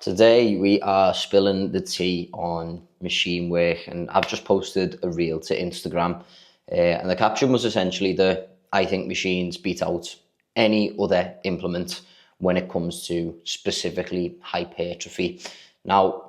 Today we are spilling the tea on machine work, and I've just posted a reel to Instagram, and the caption was essentially that I think machines beat out any other implement when it comes to specifically hypertrophy. Now,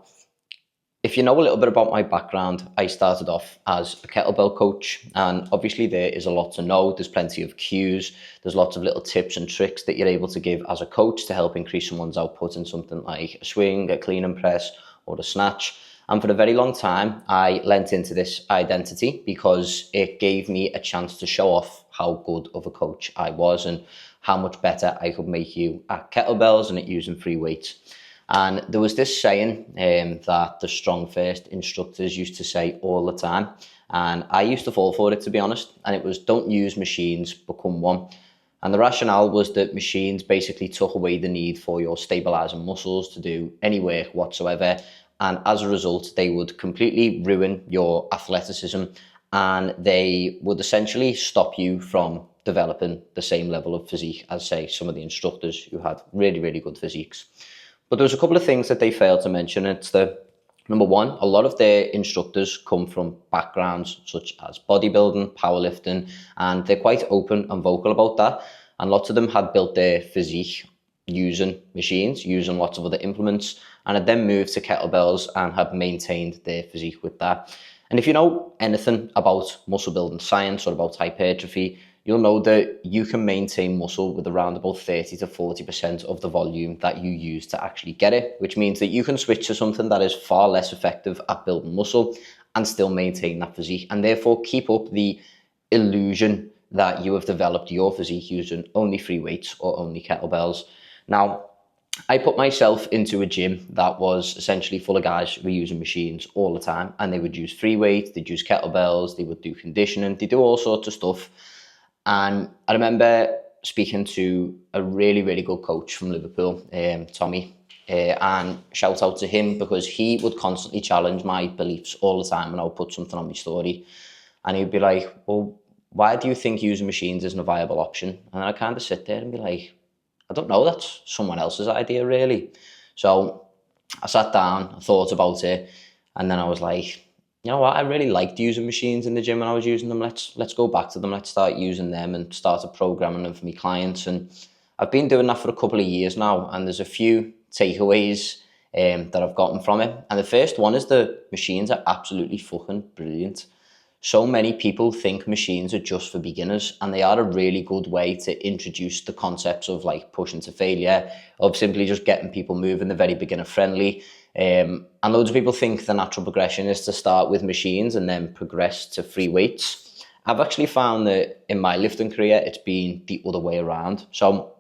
if you know a little bit about my background, I started off as a kettlebell coach, and obviously there is a lot to know. There's plenty of cues. There's lots of little tips and tricks that you're able to give as a coach to help increase someone's output in something like a swing, a clean and press, or a snatch. And for a very long time, I lent into this identity because it gave me a chance to show off how good of a coach I was and how much better I could make you at kettlebells and at using free weights. And there was this saying that the strong first instructors used to say all the time. And I used to fall for it, to be honest. And it was, don't use machines, become one. And the rationale was that machines basically took away the need for your stabilizing muscles to do any work whatsoever. And as a result, they would completely ruin your athleticism, and they would essentially stop you from developing the same level of physique as, say, some of the instructors who had really, really good physiques. But there was a couple of things that they failed to mention. It's the number one, a lot of their instructors come from backgrounds such as bodybuilding, powerlifting, and they're quite open and vocal about that. And lots of them had built their physique using machines, using lots of other implements, and had then moved to kettlebells and have maintained their physique with that. And if you know anything about muscle building science or about hypertrophy, you'll know that you can maintain muscle with around about 30 to 40% of the volume that you use to actually get it, which means that you can switch to something that is far less effective at building muscle and still maintain that physique, and therefore keep up the illusion that you have developed your physique using only free weights or only kettlebells. Now, I put myself into a gym that was essentially full of guys who were using machines all the time, and they would use free weights, they'd use kettlebells, they would do conditioning, they do all sorts of stuff. And I remember speaking to a really, really good coach from Liverpool, Tommy, and shout out to him because he would constantly challenge my beliefs all the time when I would put something on my story. And he'd be like, well, why do you think using machines isn't a viable option? And I kind of sit there and be like, I don't know, that's someone else's idea, really. So I sat down, I thought about it, and then I was like, you know what, I really liked using machines in the gym when I was using them. Let's go back to them. Let's start using them and start programming them for my clients. And I've been doing that for a couple of years now, and there's a few takeaways that I've gotten from it. And the first one is the machines are absolutely fucking brilliant. So many people think machines are just for beginners, and they are a really good way to introduce the concepts of like pushing to failure, of simply just getting people moving. They're very beginner friendly. And loads of people think the natural progression is to start with machines and then progress to free weights. I've actually found that in my lifting career, it's been the other way around. So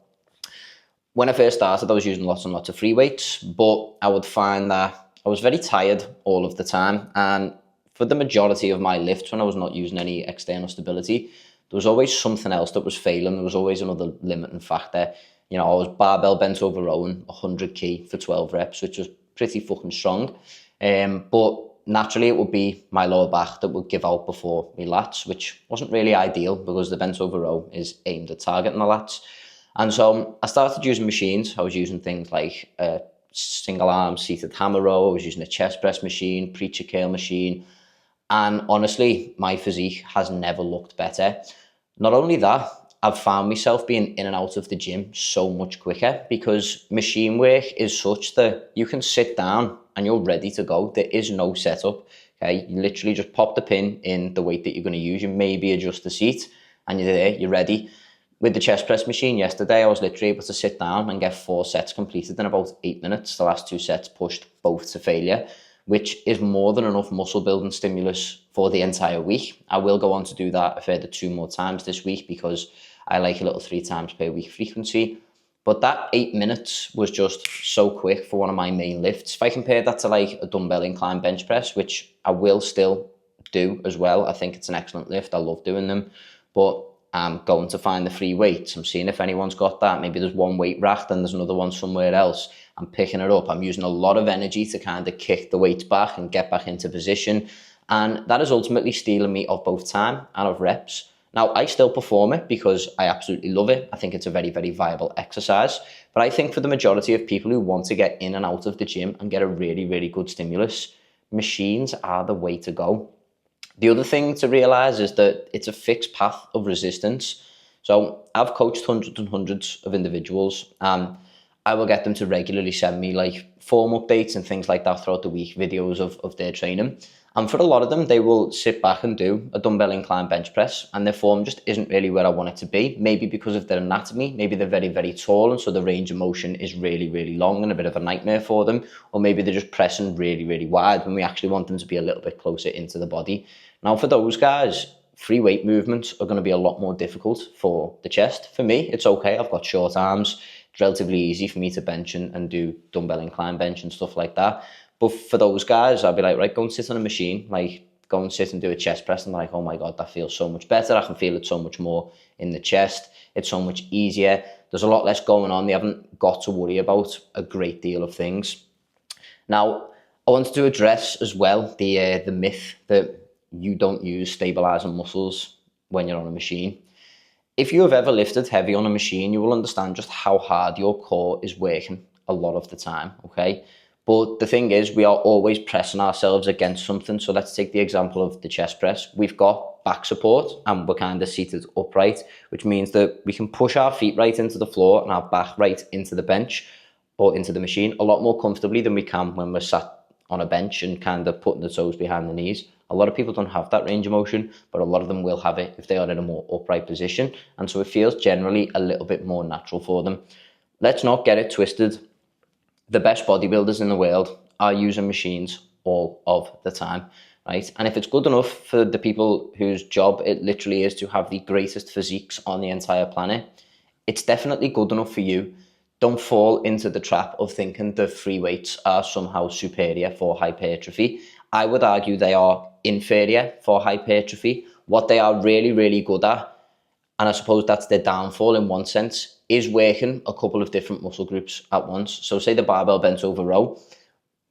when I first started, I was using lots and lots of free weights, but I would find that I was very tired all of the time. And for the majority of my lifts, when I was not using any external stability, there was always something else that was failing. There was always another limiting factor. You know, I was barbell bent over rowing 100 kg for 12 reps, which was pretty fucking strong. But naturally it would be my lower back that would give out before my lats, which wasn't really ideal because the bent over row is aimed at targeting the lats. And so I started using machines. I was using things like a single arm seated hammer row. I was using a chest press machine, preacher curl machine. And honestly, my physique has never looked better. Not only that, I've found myself being in and out of the gym so much quicker because machine work is such that you can sit down and you're ready to go. There is no setup. Okay, you literally just pop the pin in the weight that you're going to use. You maybe adjust the seat and you're there, you're ready. With the chest press machine yesterday, I was literally able to sit down and get 4 sets completed in about 8 minutes. The last 2 sets pushed both to failure, which is more than enough muscle building stimulus for the entire week. I will go on to do that a further 2 more times this week because I like a little 3 times per week frequency. But that 8 minutes was just so quick for one of my main lifts. If I compare that to like a dumbbell incline bench press, which I will still do as well, I think it's an excellent lift. I love doing them. But I'm going to find the free weights. I'm seeing if anyone's got that. Maybe there's one weight rack and there's another one somewhere else. I'm picking it up. I'm using a lot of energy to kind of kick the weights back and get back into position. And that is ultimately stealing me of both time and of reps. Now, I still perform it because I absolutely love it. I think it's a very, very viable exercise. But I think for the majority of people who want to get in and out of the gym and get a really, really good stimulus, machines are the way to go. The other thing to realize is that it's a fixed path of resistance. So I've coached hundreds and hundreds of individuals, and I will get them to regularly send me like form updates and things like that throughout the week, videos of their training. And for a lot of them, they will sit back and do a dumbbell incline bench press, and their form just isn't really where I want it to be. Maybe because of their anatomy, maybe they're very, very tall, and so the range of motion is really, really long and a bit of a nightmare for them. Or maybe they're just pressing really, really wide when we actually want them to be a little bit closer into the body. Now, for those guys, free weight movements are going to be a lot more difficult for the chest. For me, it's okay. I've got short arms. It's relatively easy for me to bench and do dumbbell incline bench and stuff like that. But for those guys, I'd be like, right, go and sit on a machine, like go and sit and do a chest press. And they're like, oh my God, that feels so much better. I can feel it so much more in the chest. It's so much easier. There's a lot less going on. They haven't got to worry about a great deal of things. Now, I wanted to address as well the myth that you don't use stabilizing muscles when you're on a machine. If you have ever lifted heavy on a machine, you will understand just how hard your core is working a lot of the time, okay? But the thing is, we are always pressing ourselves against something. So let's take the example of the chest press. We've got back support and we're kind of seated upright, which means that we can push our feet right into the floor and our back right into the bench or into the machine a lot more comfortably than we can when we're sat on a bench and kind of putting the toes behind the knees. A lot of people don't have that range of motion, but a lot of them will have it if they are in a more upright position. And so it feels generally a little bit more natural for them. Let's not get it twisted. The best bodybuilders in the world are using machines all of the time, right? And if it's good enough for the people whose job it literally is to have the greatest physiques on the entire planet, it's definitely good enough for you. Don't fall into the trap of thinking that free weights are somehow superior for hypertrophy. I would argue they are inferior for hypertrophy. What they are really, really good at, and I suppose that's their downfall in one sense, is working a couple of different muscle groups at once. So say the barbell bent over row,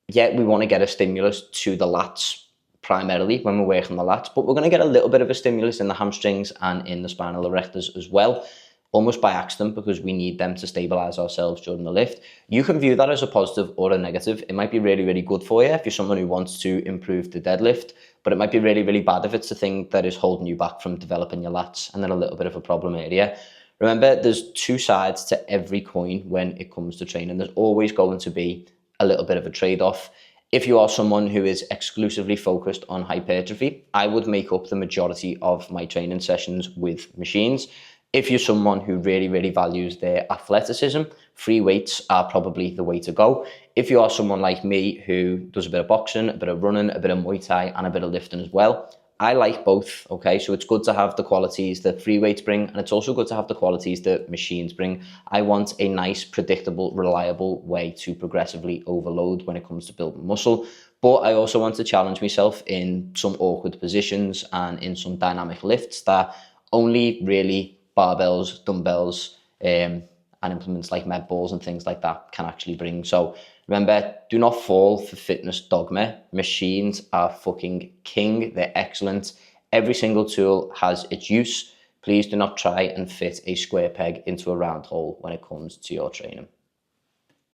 yet we want to get a stimulus to the lats primarily when we're working the lats, but we're going to get a little bit of a stimulus in the hamstrings and in the spinal erectors as well, almost by accident because we need them to stabilize ourselves during the lift. You can view that as a positive or a negative. It might be really, really good for you if you're someone who wants to improve the deadlift, but it might be really, really bad if it's the thing that is holding you back from developing your lats and then a little bit of a problem area. Remember, there's two sides to every coin when it comes to training. There's always going to be a little bit of a trade-off. If you are someone who is exclusively focused on hypertrophy, I would make up the majority of my training sessions with machines. If you're someone who really, really values their athleticism, free weights are probably the way to go. If you are someone like me who does a bit of boxing, a bit of running, a bit of Muay Thai, and a bit of lifting as well, I like both, okay? So it's good to have the qualities that free weights bring, and it's also good to have the qualities that machines bring. I want a nice, predictable, reliable way to progressively overload when it comes to building muscle. But I also want to challenge myself in some awkward positions and in some dynamic lifts that only really barbells, dumbbells, and implements like med balls and things like that can actually bring. So remember, do not fall for fitness dogma. Machines are fucking king. They're excellent. Every single tool has its use. Please do not try and fit a square peg into a round hole when it comes to your training.